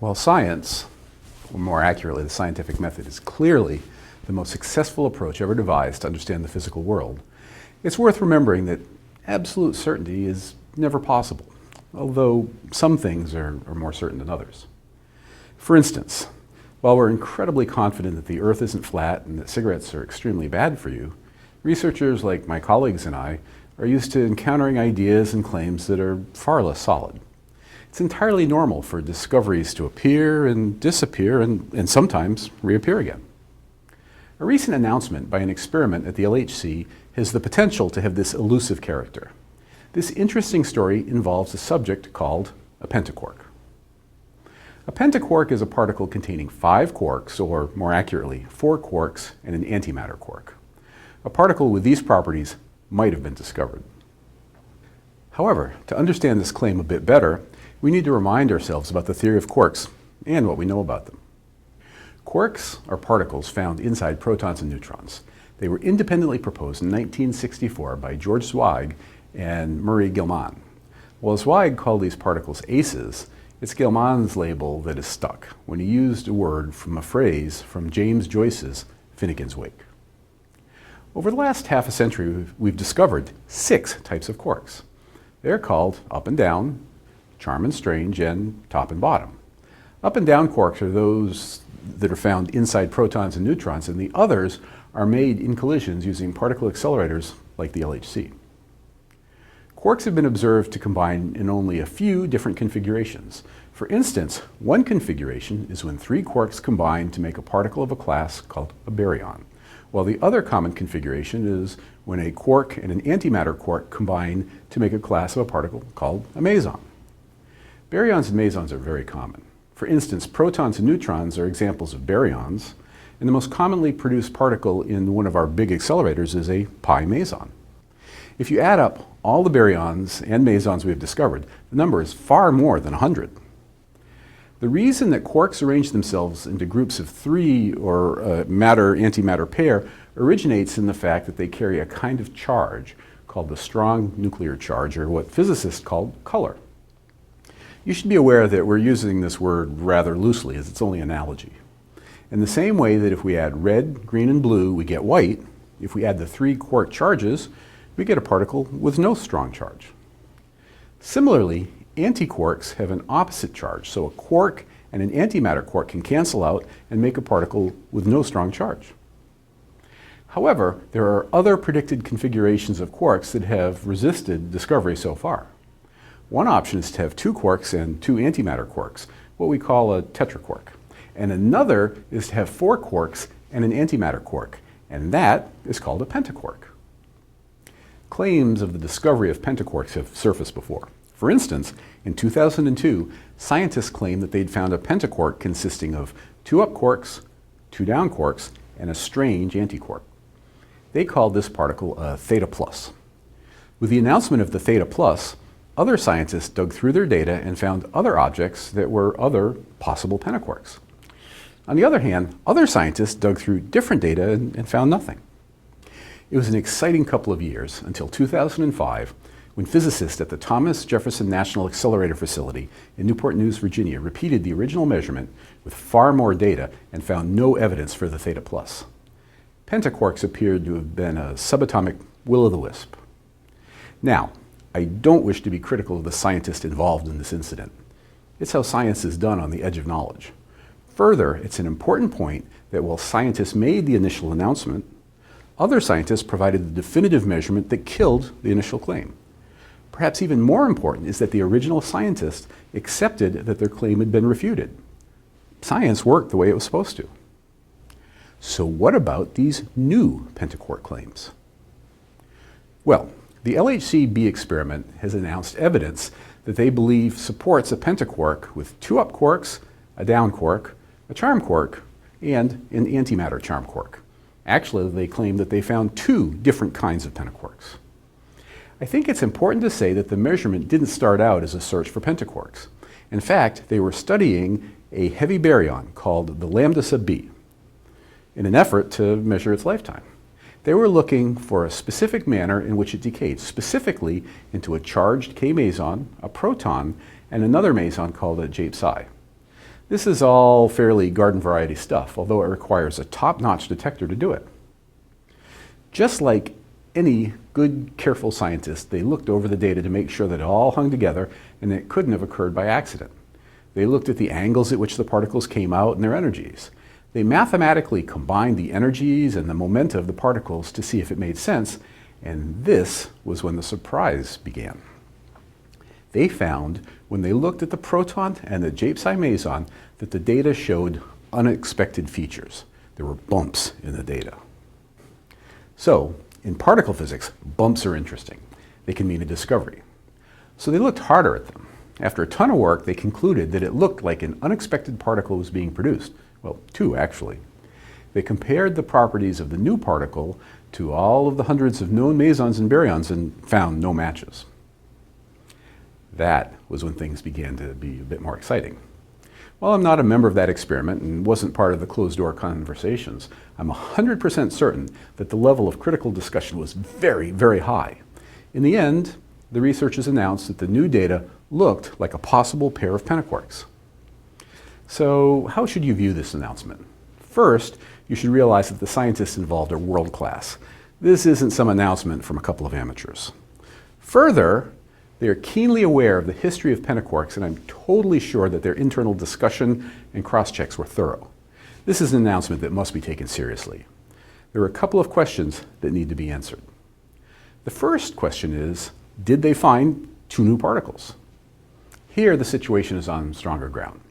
While science, or more accurately the scientific method, is clearly the most successful approach ever devised to understand the physical world, it's worth remembering that absolute certainty is never possible, although some things are more certain than others. For instance, while we're incredibly confident that the Earth isn't flat and that cigarettes are extremely bad for you, researchers like my colleagues and I are used to encountering ideas and claims that are far less solid. It's entirely normal for discoveries to appear and disappear and sometimes reappear again. A recent announcement by an experiment at the LHC has the potential to have this elusive character. This interesting story involves a subject called a pentaquark. A pentaquark is a particle containing 5 quarks, or more accurately, 4 quarks and an antimatter quark. A particle with these properties might have been discovered. However, to understand this claim a bit better, we need to remind ourselves about the theory of quarks and what we know about them. Quarks are particles found inside protons and neutrons. They were independently proposed in 1964 by George Zweig and Murray Gell-Mann. While Zweig called these particles aces, it's Gell-Mann's label that is stuck when he used a word from a phrase from James Joyce's Finnegan's Wake. Over the last half a century, we've discovered 6 types of quarks. They're called up and down, charm and strange, and top and bottom. Up and down quarks are those that are found inside protons and neutrons, and the others are made in collisions using particle accelerators like the LHC. Quarks have been observed to combine in only a few different configurations. For instance, one configuration is when 3 quarks combine to make a particle of a class called a baryon, while the other common configuration is when a quark and an antimatter quark combine to make a class of a particle called a meson. Baryons and mesons are very common. For instance, protons and neutrons are examples of baryons, and the most commonly produced particle in one of our big accelerators is a pi meson. If you add up all the baryons and mesons we have discovered, the number is far more than 100. The reason that quarks arrange themselves into groups of 3 or a matter-antimatter pair originates in the fact that they carry a kind of charge called the strong nuclear charge, or what physicists call color. You should be aware that we're using this word rather loosely, as it's only an analogy. In the same way that if we add red, green, and blue, we get white, if we add the 3 quark charges, we get a particle with no strong charge. Similarly, antiquarks have an opposite charge, so a quark and an antimatter quark can cancel out and make a particle with no strong charge. However, there are other predicted configurations of quarks that have resisted discovery so far. One option is to have 2 quarks and 2 antimatter quarks, what we call a tetraquark. And another is to have 4 quarks and an antimatter quark, and that is called a pentaquark. Claims of the discovery of pentaquarks have surfaced before. For instance, in 2002, scientists claimed that they'd found a pentaquark consisting of 2 up quarks, 2 down quarks, and a strange antiquark. They called this particle a theta plus. With the announcement of the theta plus, other scientists dug through their data and found other objects that were other possible pentaquarks. On the other hand, other scientists dug through different data and found nothing. It was an exciting couple of years until 2005, when physicists at the Thomas Jefferson National Accelerator Facility in Newport News, Virginia, repeated the original measurement with far more data and found no evidence for the theta plus. Pentaquarks appeared to have been a subatomic will-o'-the-wisp. Now, I don't wish to be critical of the scientists involved in this incident. It's how science is done on the edge of knowledge. Further, it's an important point that while scientists made the initial announcement, other scientists provided the definitive measurement that killed the initial claim. Perhaps even more important is that the original scientists accepted that their claim had been refuted. Science worked the way it was supposed to. So what about these new pentaquark claims? Well, the LHC-B experiment has announced evidence that they believe supports a pentaquark with 2 up quarks, a down quark, a charm quark, and an antimatter charm quark. Actually, they claim that they found 2 different kinds of pentaquarks. I think it's important to say that the measurement didn't start out as a search for pentaquarks. In fact, they were studying a heavy baryon called the lambda sub b in an effort to measure its lifetime. They were looking for a specific manner in which it decayed, specifically into a charged K meson, a proton, and another meson called a Jape psi. This is all fairly garden variety stuff, although it requires a top-notch detector to do it. Just like any good, careful scientist, they looked over the data to make sure that it all hung together and it couldn't have occurred by accident. They looked at the angles at which the particles came out and their energies. They mathematically combined the energies and the momenta of the particles to see if it made sense, and this was when the surprise began. They found, when they looked at the proton and the J-psi meson, that the data showed unexpected features. There were bumps in the data. So, in particle physics, bumps are interesting. They can mean a discovery. So they looked harder at them. After a ton of work, they concluded that it looked like an unexpected particle was being produced. Well, two actually. They compared the properties of the new particle to all of the hundreds of known mesons and baryons and found no matches. That was when things began to be a bit more exciting. While I'm not a member of that experiment and wasn't part of the closed-door conversations, I'm 100% certain that the level of critical discussion was very, very high. In the end, the researchers announced that the new data looked like a possible pair of pentaquarks. So how should you view this announcement? First, you should realize that the scientists involved are world-class. This isn't some announcement from a couple of amateurs. Further, they are keenly aware of the history of pentaquarks, and I'm totally sure that their internal discussion and cross-checks were thorough. This is an announcement that must be taken seriously. There are a couple of questions that need to be answered. The first question is, did they find two new particles? Here, the situation is on stronger ground.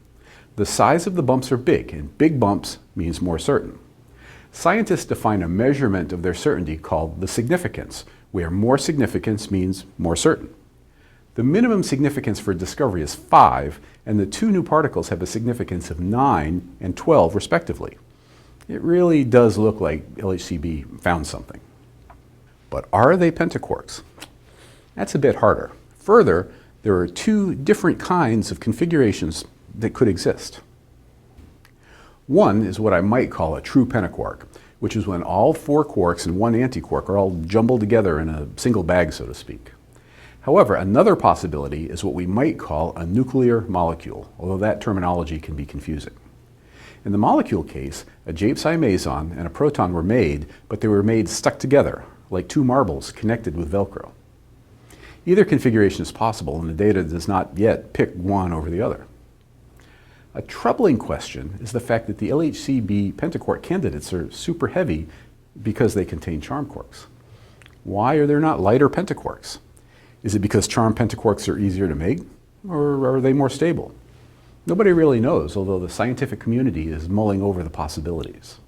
The size of the bumps are big, and big bumps means more certain. Scientists define a measurement of their certainty called the significance, where more significance means more certain. The minimum significance for a discovery is 5, and the two new particles have a significance of 9 and 12 respectively. It really does look like LHCb found something. But are they pentaquarks? That's a bit harder. Further, there are two different kinds of configurations that could exist. One is what I might call a true pentaquark, which is when all 4 quarks and 1 antiquark are all jumbled together in a single bag, so to speak. However, another possibility is what we might call a nuclear molecule, although that terminology can be confusing. In the molecule case, a J-psi meson and a proton were made, but they were made stuck together, like two marbles connected with Velcro. Either configuration is possible, and the data does not yet pick one over the other. A troubling question is the fact that the LHCb pentaquark candidates are super heavy because they contain charm quarks. Why are there not lighter pentaquarks? Is it because charm pentaquarks are easier to make, or are they more stable? Nobody really knows, although the scientific community is mulling over the possibilities.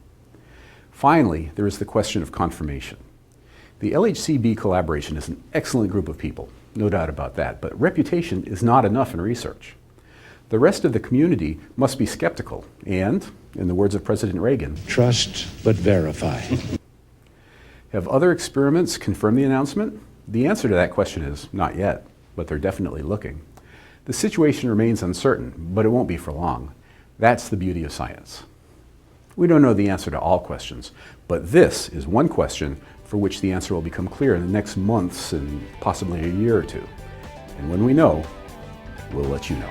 Finally, there is the question of confirmation. The LHCb collaboration is an excellent group of people, no doubt about that, but reputation is not enough in research. The rest of the community must be skeptical and, in the words of President Reagan, trust but verify. Have other experiments confirmed the announcement? The answer to that question is not yet, but they're definitely looking. The situation remains uncertain, but it won't be for long. That's the beauty of science. We don't know the answer to all questions, but this is one question for which the answer will become clear in the next months and possibly a year or two. And when we know, we'll let you know.